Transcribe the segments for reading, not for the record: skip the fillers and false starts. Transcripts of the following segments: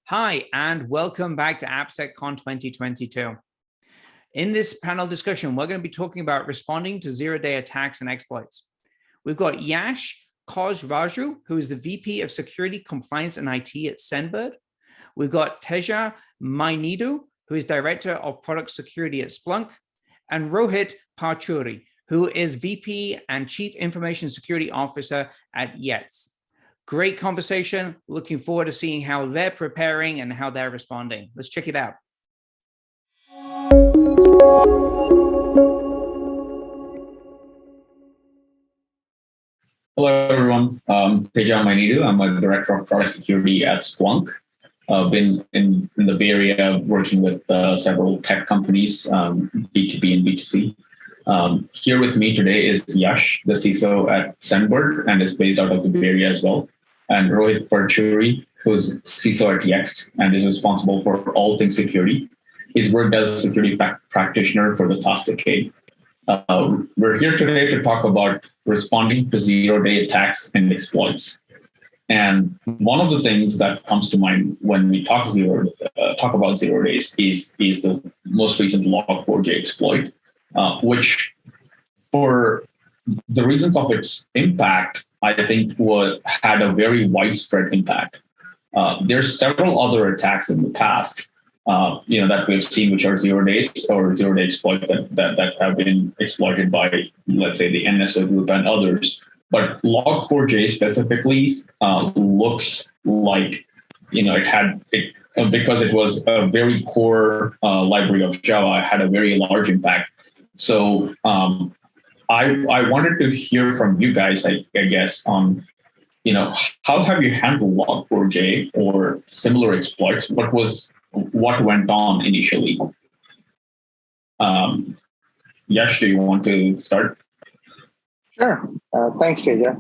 Hi, and welcome back to AppSecCon 2022. In this panel discussion, we're going to be talking about responding to zero-day attacks and exploits. We've got Yash Kojraju, who is the VP of Security, Compliance, and IT at Senbird. We've got Teja Mainidu, who is Director of Product Security at Splunk, and Rohit Parchuri, who is VP and Chief Information Security Officer at Yetz. Great conversation. Looking forward to seeing how they're preparing and how they're responding. Let's check it out. Hello, everyone. Teja Mainidu. I'm a Director of Product Security at Splunk. I've been in the Bay Area working with several tech companies, B2B and B2C. Here with me today is Yash, the CISO at Senbird, and is based out of the Bay Area as well. And Rohit Parchuri, who's CISO at Yext and is responsible for all things security. He's worked as a security practitioner for the past decade. We're here today to talk about responding to zero-day attacks and exploits. And one of the things that comes to mind when we talk about zero days is the most recent Log4j exploit, which, for the reasons of its impact, I think had a very widespread impact. There's several other attacks in the past, that we've seen, which are zero days or zero-day exploits that have been exploited by, let's say, the NSO group and others. But Log4j specifically looks like, because it was a very core library of Java, it had a very large impact. So I wanted to hear from you guys, I guess, on, how have you handled Log4j or similar exploits? What went on initially? Yash, do you want to start? Sure. Thanks, Teja.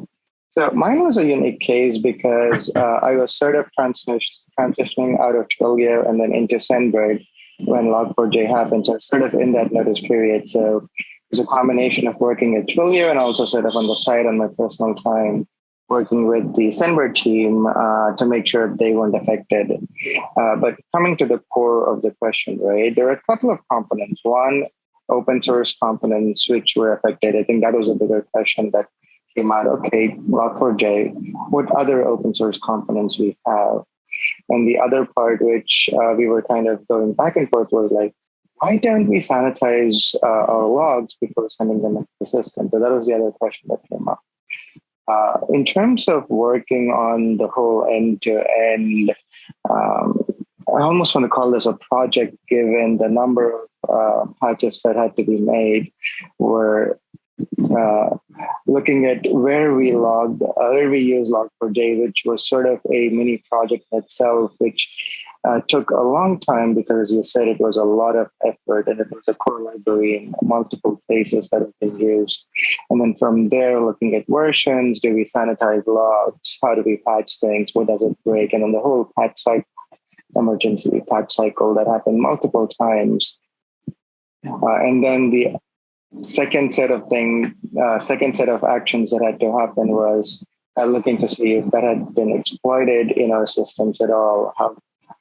So mine was a unique case because I was sort of transitioning out of Twilio and then into Senbird when Log4j happened. So sort of in that notice period. So it was a combination of working at Twilio and also sort of on the side on my personal time, working with the Senbird team to make sure they weren't affected. But coming to the core of the question, right, there are a couple of components. One, open source components which were affected. I think that was a bigger question that came out. Okay, Log4j, what other open source components we have? And the other part, which we were kind of going back and forth, was like, why don't we sanitize our logs before sending them into the system? So that was the other question that came up. In terms of working on the whole end-to-end, I almost want to call this a project, given the number of patches that had to be made. Were looking at where we use Log4j, which was sort of a mini project itself, which took a long time because, as you said, it was a lot of effort and it was a core library in multiple places that have been used. And then from there, looking at versions, do we sanitize logs? How do we patch things? What does it break? And then the whole patch cycle, emergency patch cycle that happened multiple times. And then the second set of actions that had to happen was looking to see if that had been exploited in our systems at all, how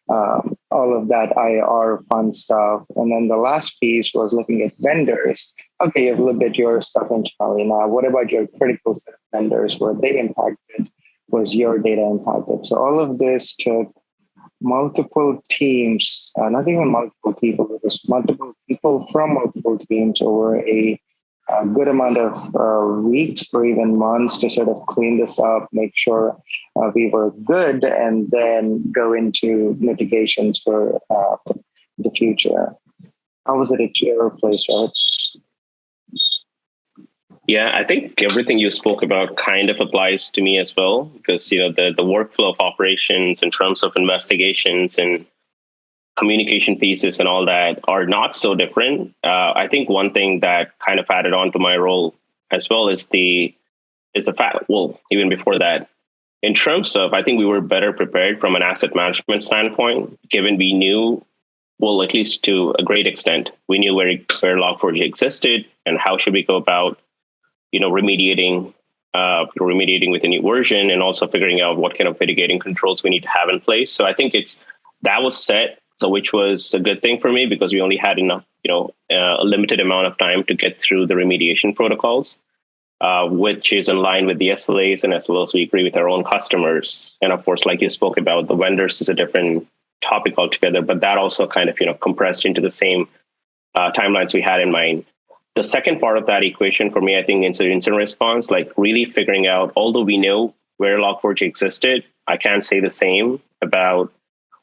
all of that IR fun stuff. And then the last piece was looking at vendors. Okay, you've looked at your stuff internally. Now, what about your critical set of vendors? Were they impacted? Was your data impacted? So all of this took multiple teams, not even multiple people, it was multiple people from multiple teams over a good amount of weeks or even months to sort of clean this up, make sure we were good, and then go into mitigations for the future. How was it at your place, right? Yeah, I think everything you spoke about kind of applies to me as well, because the workflow of operations in terms of investigations and communication pieces and all that are not so different. I think one thing that kind of added on to my role as well is the fact, well, even before that, in terms of, I think we were better prepared from an asset management standpoint, given we knew, well, at least to a great extent, we knew where Log4j existed and how should we go about remediating with a new version, and also figuring out what kind of mitigating controls we need to have in place. So I think it's that was set. So which was a good thing for me because we only had enough, a limited amount of time to get through the remediation protocols, which is in line with the SLAs and SLOs we agree with our own customers. And of course, like you spoke about, the vendors is a different topic altogether, but that also kind of, compressed into the same timelines we had in mind. The second part of that equation for me, I think, incident response, like really figuring out, although we know where Log4j existed, I can't say the same about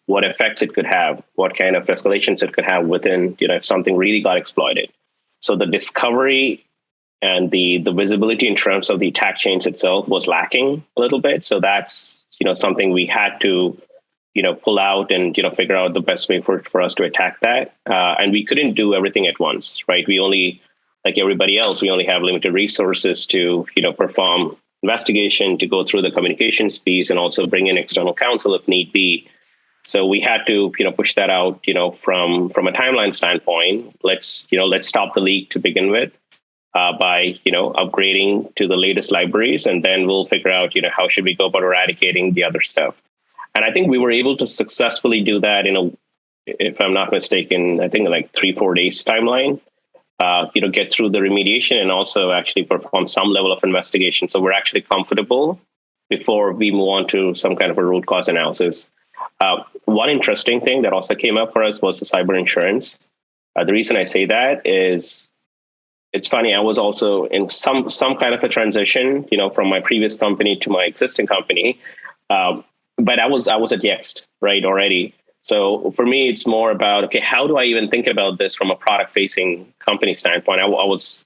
what effects it could have, what kind of escalations it could have within, if something really got exploited. So the discovery and the visibility in terms of the attack chains itself was lacking a little bit. So that's, something we had to, pull out and, figure out the best way for us to attack that. And we couldn't do everything at once, right? We only, like everybody else, we only have limited resources to, perform investigation, to go through the communications piece, and also bring in external counsel if need be. So we had to, push that out, from a timeline standpoint. Let's stop the leak to begin with by, upgrading to the latest libraries, and then we'll figure out, how should we go about eradicating the other stuff. And I think we were able to successfully do that if I'm not mistaken, I think like 3-4 days timeline. Get through the remediation and also actually perform some level of investigation. So we're actually comfortable before we move on to some kind of a root cause analysis. One interesting thing that also came up for us was the cyber insurance. The reason I say that is, it's funny, I was also in some kind of a transition, from my previous company to my existing company. But I was at Yext, right, already. So for me, it's more about, okay, how do I even think about this from a product-facing company standpoint? I was,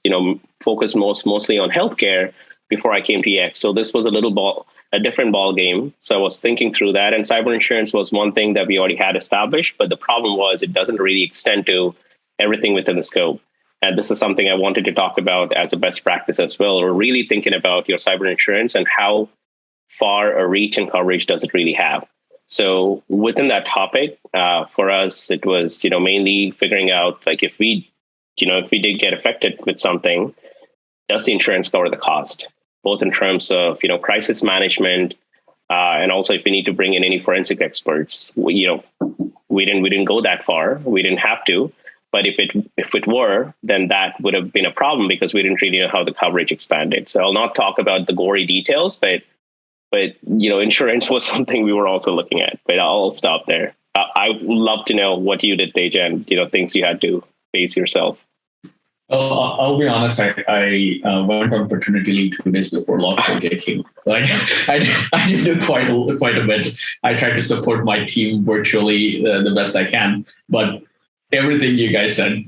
focused mostly on healthcare before I came to Yext. So this was a different ball game. So I was thinking through that, and cyber insurance was one thing that we already had established. But the problem was it doesn't really extend to everything within the scope. And this is something I wanted to talk about as a best practice as well, or really thinking about your cyber insurance and how far a reach and coverage does it really have. So within that topic, for us, it was, mainly figuring out, like, if we did get affected with something, does the insurance cover the cost, both in terms of, crisis management, and also if we need to bring in any forensic experts. We didn't go that far. We didn't have to. But if it were, then that would have been a problem because we didn't really know how the coverage expanded. So I'll not talk about the gory details, but insurance was something we were also looking at. But I'll stop there. I would love to know what you did, Teja, and things you had to face yourself. I'll be honest. I went on paternity leave 2 days before Log4j came. Like I did quite a bit. I tried to support my team virtually the best I can, but everything you guys said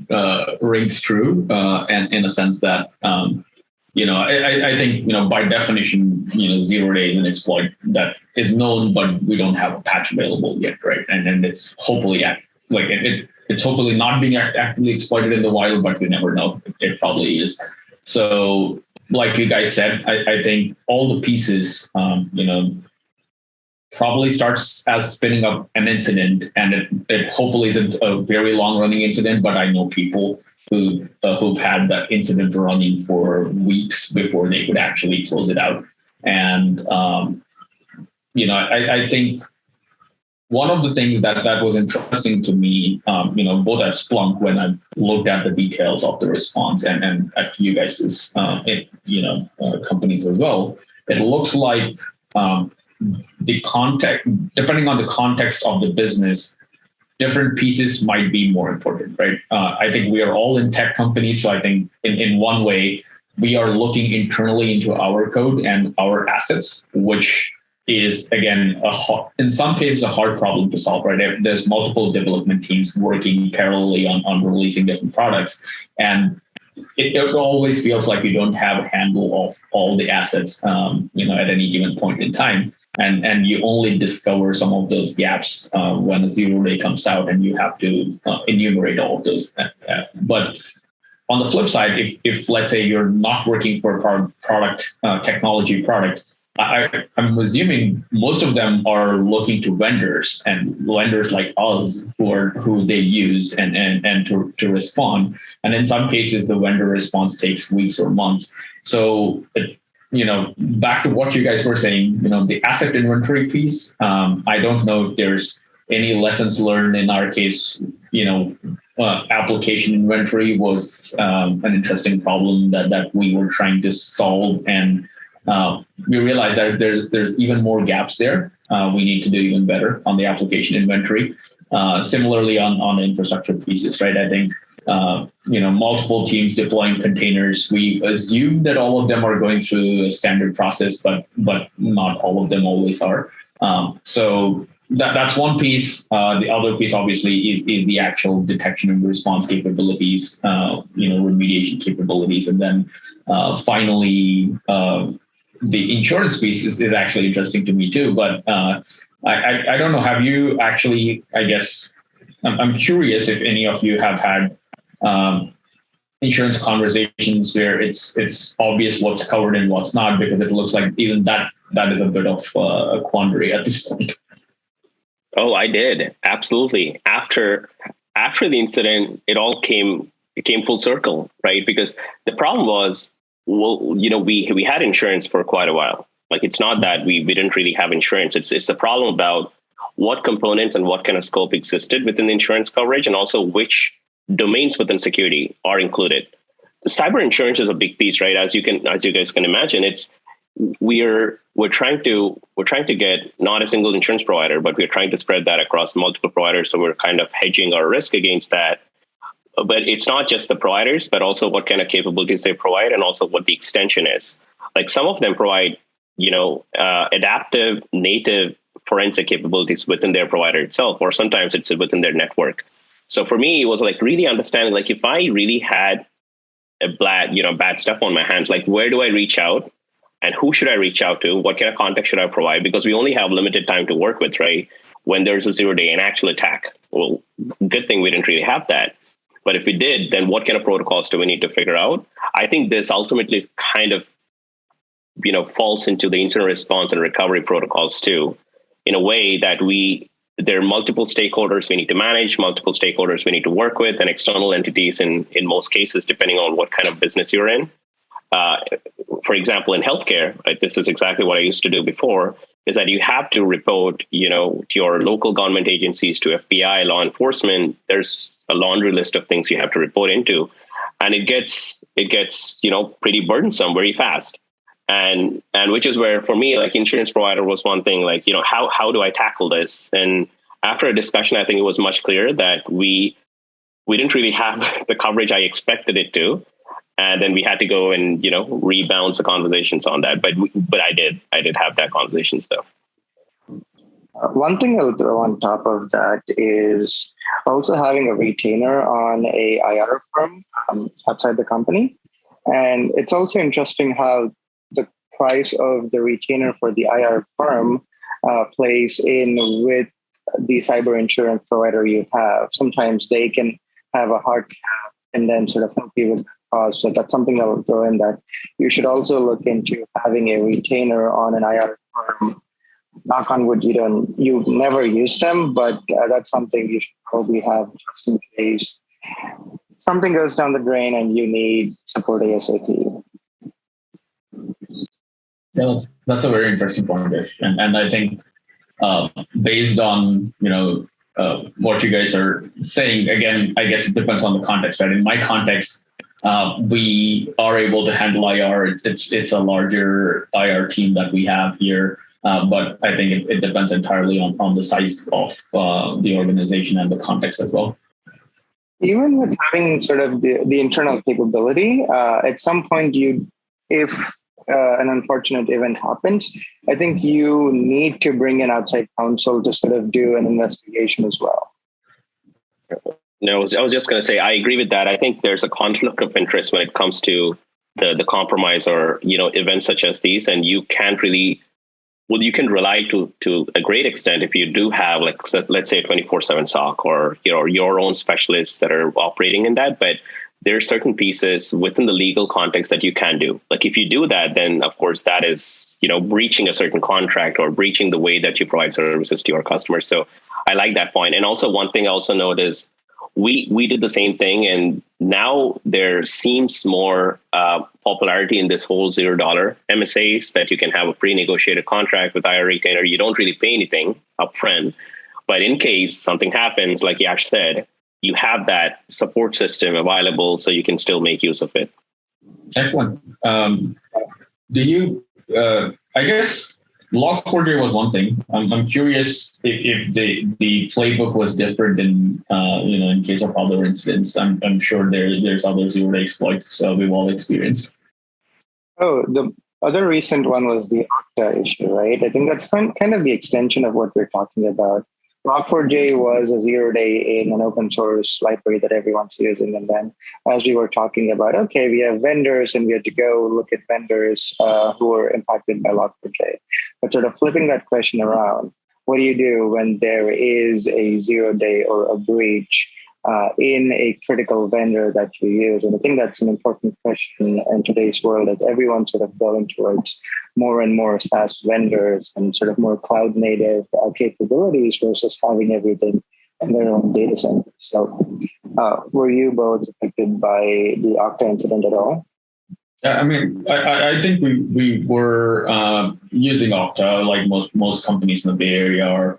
rings true, and in a sense that I think by definition 0 day is an exploit that is known, but we don't have a patch available yet, right? And it's hopefully it's hopefully not being actively exploited in the wild, but we never know. It probably is. So, like you guys said, I think all the pieces, probably starts as spinning up an incident, and it hopefully isn't a very long running incident. But I know people who've had that incident running for weeks before they could actually close it out. And I think one of the things that was interesting to me, both at Splunk when I looked at the details of the response and at you guys' companies as well, it looks like the context, depending on the context of the business, different pieces might be more important, right? I think we are all in tech companies, so I think in one way we are looking internally into our code and our assets, which is, again, in some cases, a hard problem to solve, right? There's multiple development teams working parallelly on releasing different products. And it always feels like you don't have a handle of all the assets, at any given point in time. And you only discover some of those gaps when a 0 day comes out and you have to enumerate all of those. But on the flip side, if let's say you're not working for a product, technology product, I'm assuming most of them are looking to vendors and vendors like us who they use and to respond. And in some cases, the vendor response takes weeks or months. So, back to what you guys were saying, the asset inventory piece, I don't know if there's any lessons learned in our case, application inventory was an interesting problem that we were trying to solve. And we realized that there's even more gaps there. We need to do even better on the application inventory. Similarly on the infrastructure pieces, right? I think, multiple teams deploying containers. We assume that all of them are going through a standard process, but not all of them always are. So that's one piece. The other piece, obviously, is the actual detection and response capabilities, remediation capabilities. And then finally, the insurance piece is actually interesting to me too. But I don't know, have you actually, I guess, I'm curious if any of you have had insurance conversations where it's obvious what's covered and what's not, because it looks like even that is a bit of a quandary at this point. Oh, I did. Absolutely. After the incident, it came full circle, right? Because the problem was, we had insurance for quite a while. Like, it's not that we didn't really have insurance. It's the problem about what components and what kind of scope existed within the insurance coverage, and also which domains within security are included. Cyber insurance is a big piece, right? As you guys can imagine, we're trying to get not a single insurance provider, but we're trying to spread that across multiple providers. So we're kind of hedging our risk against that. But it's not just the providers, but also what kind of capabilities they provide, and also what the extension is. Like, some of them provide, adaptive native forensic capabilities within their provider itself, or sometimes it's within their network. So for me, it was like really understanding, like, if I really had bad stuff on my hands, like, where do I reach out and who should I reach out to? What kind of context should I provide? Because we only have limited time to work with, right? When there's a 0-day and actual attack. Well, good thing we didn't really have that. But if we did, then what kind of protocols do we need to figure out? I think this ultimately kind of, falls into the incident response and recovery protocols too, in a way that there are multiple stakeholders we need to manage, multiple stakeholders we need to work with, and external entities in most cases, depending on what kind of business you're in. For example, in healthcare, right, this is exactly what I used to do before, is that you have to report, to your local government agencies, to FBI, law enforcement. There's a laundry list of things you have to report into, and it gets pretty burdensome very fast. And which is where, for me, like, insurance provider was one thing, like, how do I tackle this? And after a discussion, I think it was much clearer that we didn't really have the coverage I expected it to. And then we had to go and, rebalance the conversations on that. But I did have that conversation stuff. One thing I'll throw on top of that is also having a retainer on a IR firm outside the company. And it's also interesting how the price of the retainer for the IR firm plays in with the cyber insurance provider you have. Sometimes they can have a hard cap and then sort of help you with that cost. So that's something I will throw in, that you should also look into having a retainer on an IR firm. Knock on wood, you never use them, but that's something you should probably have just in case something goes down the drain and you need support ASAP. Yeah, that's a very interesting point, Dish. And I think based on what you guys are saying, again, I guess it depends on the context, right? In my context, we are able to handle IR. It's a larger IR team that we have here, but I think it depends entirely on the size of the organization and the context as well. Even with having sort of the internal capability, at some point if an unfortunate event happens, I think you need to bring in outside counsel to sort of do an investigation as well. No, I was just going to say, I agree with that. I think there's a conflict of interest when it comes to the compromise or, events such as these. And you can't really, you can rely to a great extent if you do have, like, let's say 24/7 SOC or, your own specialists that are operating in that. But there are certain pieces within the legal context that you can do. Like, if you do that, then of course that is, breaching a certain contract or breaching the way that you provide services to your customers. So I like that point. And also, one thing I also note is we did the same thing, and now there seems more popularity in this whole $0 MSAs, that you can have a pre-negotiated contract with IR retainer. You don't really pay anything upfront, But in case something happens, like Yash said, you have that support system available so you can still make use of it. Excellent. Do you, I guess Log4j was one thing. I'm curious if the playbook was different in case of other incidents. I'm sure there's other zero-day exploits we've all experienced. Oh, the other recent one was the Okta issue, right? I think that's kind of the extension of what we're talking about. Log4j was a zero-day in an open source library that everyone's using. And then as we were talking about, okay, we have vendors and we had to go look at vendors who were impacted by Log4j. But sort of flipping that question around, what do you do when there is a zero-day or a breach in a critical vendor that you use? And I think that's an important question in today's world as everyone's sort of going towards more and more SaaS vendors and sort of more cloud native capabilities versus having everything in their own data center. So were you both affected by the Okta incident at all? I mean, I think we were using Okta like most companies in the Bay Area are.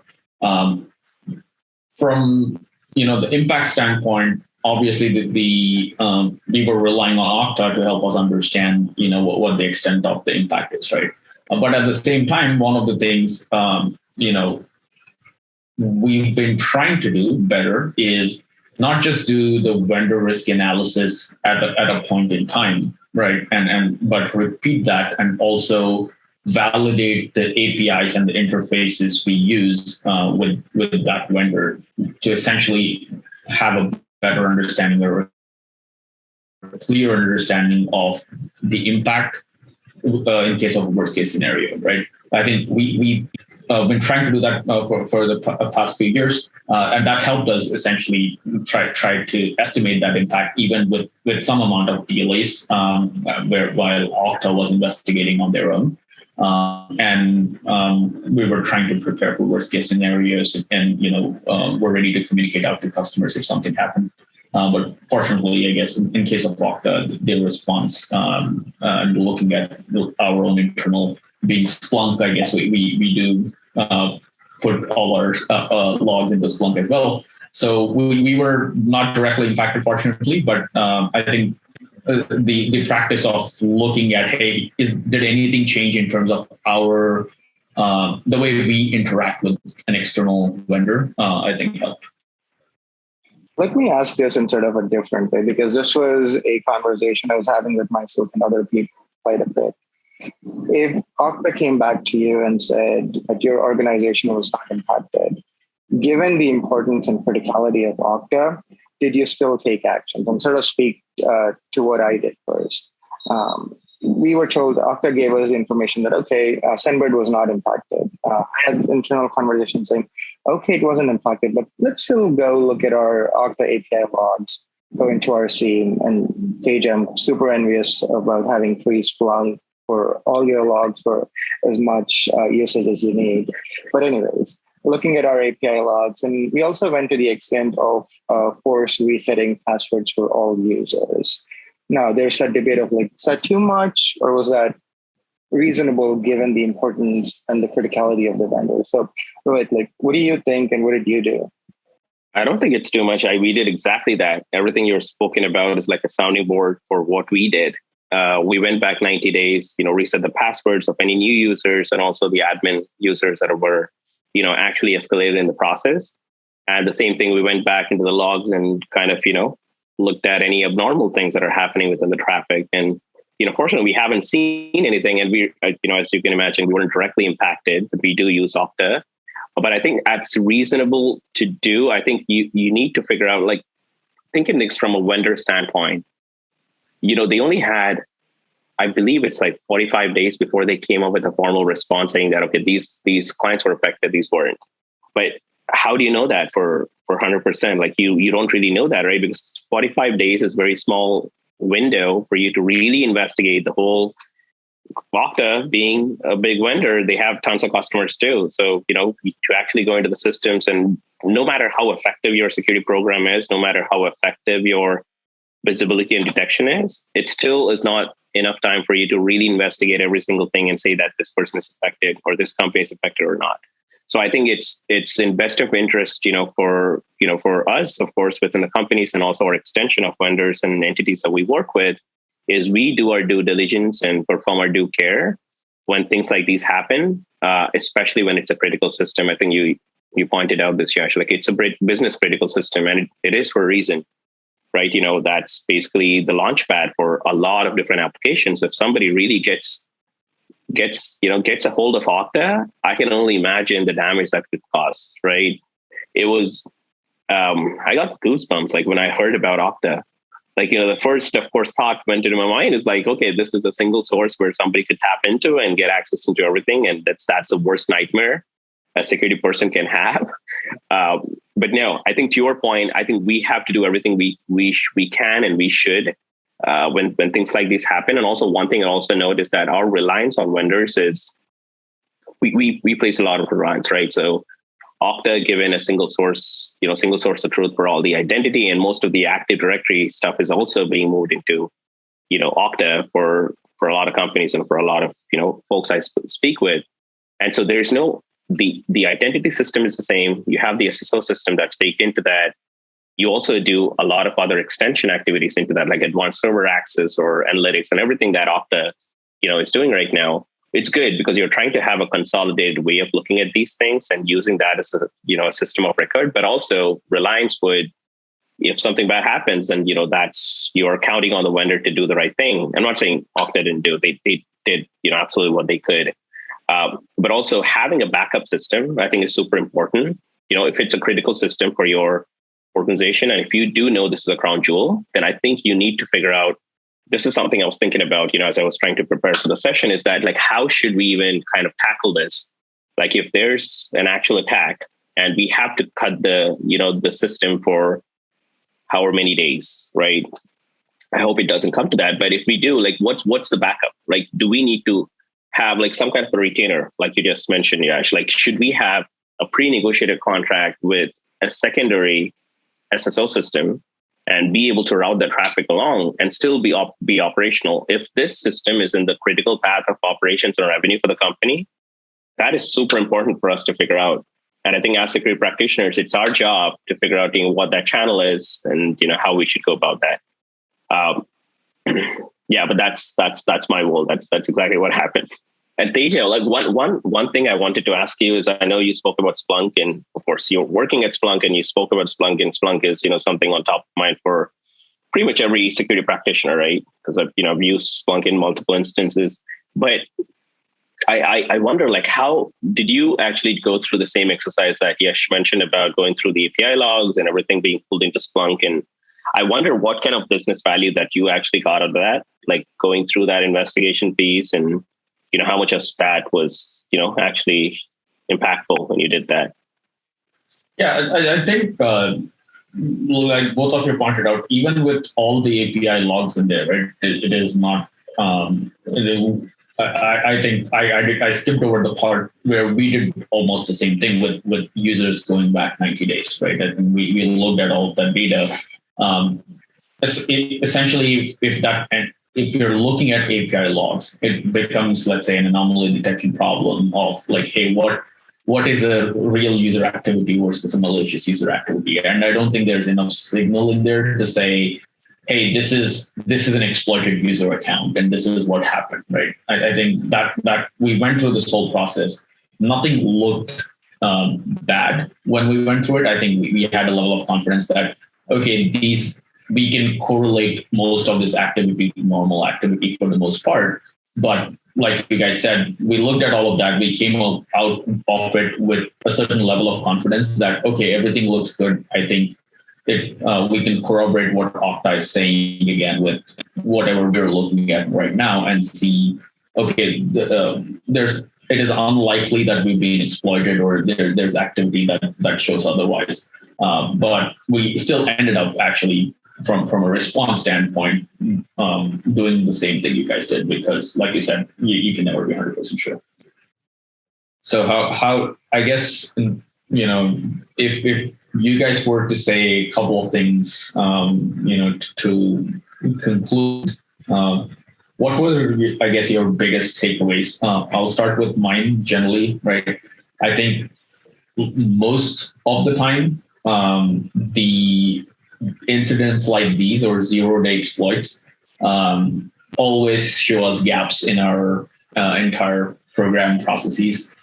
From the impact standpoint, obviously we were relying on Okta to help us understand what the extent of the impact is, right? But at the same time, one of the things we've been trying to do better is not just do the vendor risk analysis at a point in time, right? But repeat that and also validate the APIs and the interfaces we use with that vendor to essentially have a better understanding or a clear understanding of the impact in case of a worst case scenario, right? I think we've been trying to do that for the past few years, and that helped us essentially try to estimate that impact even with some amount of delays while Okta was investigating on their own. We were trying to prepare for worst case scenarios and we're ready to communicate out to customers if something happened. But fortunately, I guess in case of Okta, their response and looking at our own internal being Splunk, I guess we do put all our logs into Splunk as well. So we were not directly impacted, fortunately, but I think the practice of looking at, hey, did anything change in terms of our the way we interact with an external vendor, I think helped. Let me ask this in sort of a different way, because this was a conversation I was having with myself and other people quite a bit. If Okta came back to you and said that your organization was not impacted, given the importance and criticality of Okta, did you still take action? And sort of speak to what I did first. We were told, Okta gave us the information that, okay, SendBird was not impacted. I had internal conversations saying, okay, it wasn't impacted, but let's still go look at our Okta API logs, go into our scene. And Tej, I'm super envious about having free Splunk for all your logs for as much usage as you need. But anyways, looking at our API logs, and we also went to the extent of force resetting passwords for all users. Now, there's a debate of like, is that too much or was that reasonable given the importance and the criticality of the vendor? So, Rohit, like, what do you think and what did you do? I don't think it's too much. We did exactly that. Everything you're spoken about is like a sounding board for what we did. We went back 90 days, reset the passwords of any new users and also the admin users that were, actually escalated in the process. And the same thing, we went back into the logs and kind of, looked at any abnormal things that are happening within the traffic. And, fortunately, we haven't seen anything. And we, as you can imagine, we weren't directly impacted, but we do use Okta. But I think that's reasonable to do. I think you need to figure out, like, thinking this from a vendor standpoint, they only had, I believe it's like 45 days before they came up with a formal response saying that, okay, these clients were affected, these weren't. But how do you know that for 100%? Like you don't really know that, right? Because 45 days is a very small window for you to really investigate the whole. Okta being a big vendor, they have tons of customers too. So, to actually go into the systems, and no matter how effective your security program is, no matter how effective your visibility and detection is, it still is not enough time for you to really investigate every single thing and say that this person is affected or this company is affected or not. So I think it's in best of interest, for us, of course, within the companies and also our extension of vendors and entities that we work with, is we do our due diligence and perform our due care when things like these happen, especially when it's a critical system. I think you pointed out this, Yash, like it's a business critical system, and it is for a reason, right? That's basically the launch pad for a lot of different applications. If somebody really gets a hold of Okta, I can only imagine the damage that could cause, right? It was, I got goosebumps like when I heard about Okta. Like, the first, of course, thought went into my mind is like, okay, this is a single source where somebody could tap into and get access into everything. And that's the worst nightmare a security person can have. But no, I think to your point, I think we have to do everything we can and we should when things like this happen. And also one thing I also note is that our reliance on vendors is we place a lot of reliance, right? So Okta, given a single source of truth for all the identity, and most of the Active Directory stuff is also being moved into, Okta for a lot of companies and for a lot of, folks I speak with. And so there's the identity system is the same. You have the SSO system that's baked into that. You also do a lot of other extension activities into that, like advanced server access or analytics and everything that Okta, is doing right now. It's good because you're trying to have a consolidated way of looking at these things and using that as a system of record. But also Reliance would, if something bad happens, then that's, you're counting on the vendor to do the right thing. I'm not saying Okta didn't do; they did absolutely what they could. But also having a backup system, I think, is super important. If it's a critical system for your organization, and if you do know this is a crown jewel, then I think you need to figure out. This is something I was thinking about, as I was trying to prepare for the session, is that like, how should we even kind of tackle this? Like, if there's an actual attack and we have to cut the system for however many days, right? I hope it doesn't come to that. But if we do, like, what's the backup? Like, do we need to have like some kind of a retainer, like you just mentioned, Yash? Like, should we have a pre-negotiated contract with a secondary SSO system and be able to route the traffic along and still be operational? If this system is in the critical path of operations and revenue for the company, that is super important for us to figure out. And I think as security practitioners, it's our job to figure out what that channel is and how we should go about that. Yeah, but that's my role. That's exactly what happened. And Teja, like one thing I wanted to ask you is, I know you spoke about Splunk, and of course you're working at Splunk, and you spoke about Splunk, and Splunk is something on top of mind for pretty much every security practitioner, right? Because I've used Splunk in multiple instances. But I wonder, like, how did you actually go through the same exercise that Yash mentioned about going through the API logs and everything being pulled into Splunk? And I wonder what kind of business value that you actually got out of that, like going through that investigation piece, and how much of that was actually impactful when you did that. Yeah, I think like both of you pointed out, even with all the API logs in there, right? It is not. I think I skipped over the part where we did almost the same thing with users going back 90 days, right? And we looked at all of that data. Essentially, if you're looking at API logs, it becomes, let's say, an anomaly detection problem of like, hey, what is a real user activity versus a malicious user activity? And I don't think there's enough signal in there to say, hey, this is an exploited user account and this is what happened, right? I think that we went through this whole process. Nothing looked bad when we went through it. I think we had a level of confidence that, okay, we can correlate most of this activity to normal activity for the most part. But like you guys said, we looked at all of that. We came out of it with a certain level of confidence that, okay, everything looks good. I think we can corroborate what Okta is saying again with whatever we're looking at right now and see, okay, it is unlikely that we've been exploited or there's activity that shows otherwise. But we still ended up actually from a response standpoint, doing the same thing you guys did, because like you said, you can never be 100% sure. So how I guess, if you guys were to say a couple of things, to conclude, what were, I guess, your biggest takeaways? I'll start with mine generally, right? I think most of the time, the incidents like these or zero-day exploits always show us gaps in our entire program processes.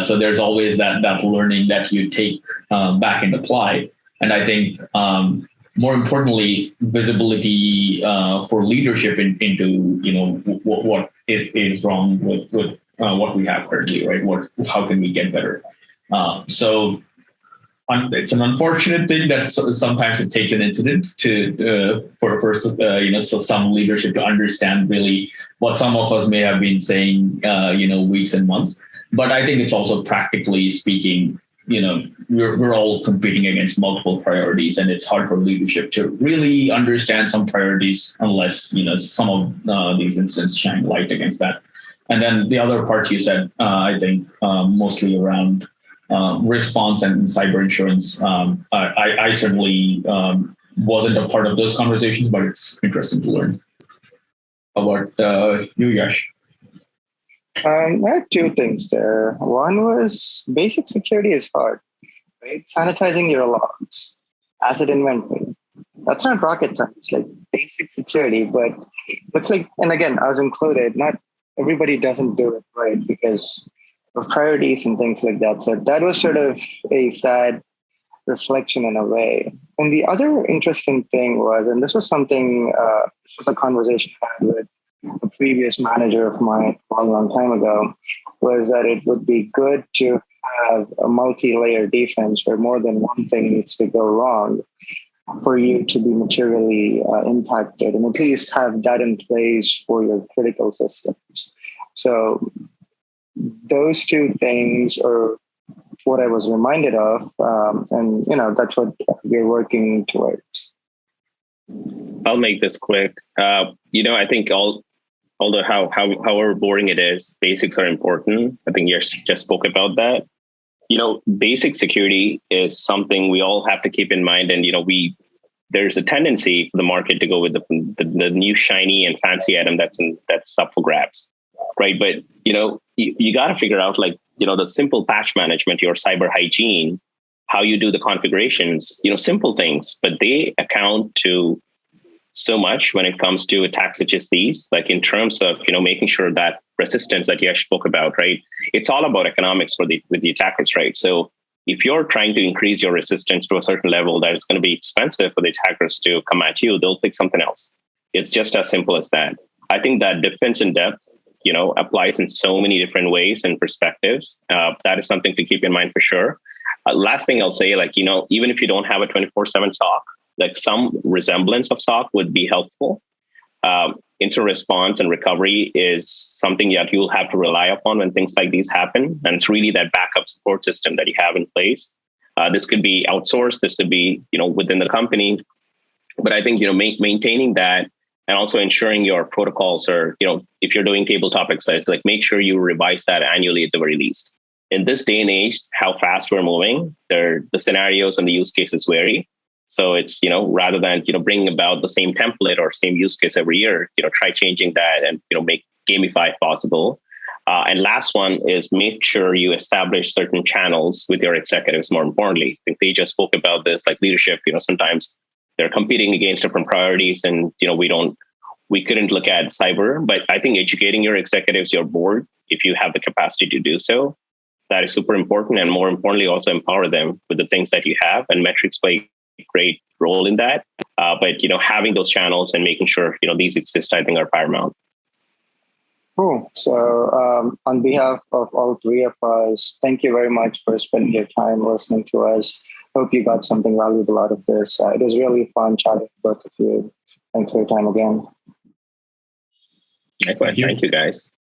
So there's always that learning that you take back and apply. And I think more importantly, visibility for leadership into what is wrong with what we have currently, right? How can we get better? So it's an unfortunate thing that sometimes it takes an incident for some leadership to understand really what some of us may have been saying weeks and months. But I think it's also practically speaking, we're all competing against multiple priorities, and it's hard for leadership to really understand some priorities unless some of these incidents shine light against that. And then the other part you said, I think mostly around response and cyber insurance. I certainly wasn't a part of those conversations, but it's interesting to learn. How about you, Yash? I had two things there. One was basic security is hard, right? Sanitizing your logs, asset inventory. That's not rocket science, like basic security, but it's like, and again, I was included, not everybody doesn't do it right because of priorities and things like that. So that was sort of a sad reflection in a way. And the other interesting thing was, and this was something, this was a conversation I had with a previous manager of mine a long time ago, was that it would be good to have a multi-layer defense where more than one thing needs to go wrong for you to be materially impacted, and at least have that in place for your critical systems. So those two things are what I was reminded of, and that's what we're working towards. I'll make this quick. I think although however boring it is, basics are important. I think Yash just spoke about that. Basic security is something we all have to keep in mind, and there's a tendency for the market to go with the new shiny and fancy item that's up for grabs, right? But you got to figure out the simple patch management, your cyber hygiene, how you do the configurations, simple things, but they account to so much when it comes to attacks such as these, like in terms of, making sure that resistance that Yash spoke about, right? It's all about economics with the attackers, right? So if you're trying to increase your resistance to a certain level that is going to be expensive for the attackers to come at you, they'll pick something else. It's just as simple as that. I think that defense in depth, applies in so many different ways and perspectives. That is something to keep in mind for sure. Last thing I'll say, even if you don't have a 24/7 SOC, some resemblance of SOC would be helpful. Incident response and recovery is something that you'll have to rely upon when things like these happen. And it's really that backup support system that you have in place. This could be outsourced. This could be, within the company. But I think, maintaining that and also ensuring your protocols are, if you're doing tabletop exercise, make sure you revise that annually at the very least. In this day and age, how fast we're moving, the scenarios and the use cases vary. So it's, rather than, bringing about the same template or same use case every year, try changing that and, make gamify if possible. And last one is make sure you establish certain channels with your executives, more importantly. I think they just spoke about this, leadership, sometimes they're competing against different priorities and, we couldn't look at cyber, but I think educating your executives, your board, if you have the capacity to do so, that is super important. And more importantly, also empower them with the things that you have, and metrics play a great role in that. But, having those channels and making sure, these exist, I think are paramount. Cool. So on behalf of all three of us, thank you very much for spending your time listening to us. Hope you got something valuable out of this. It was really fun chatting with both of you. Thanks for your time again. Likewise. Thank you, guys.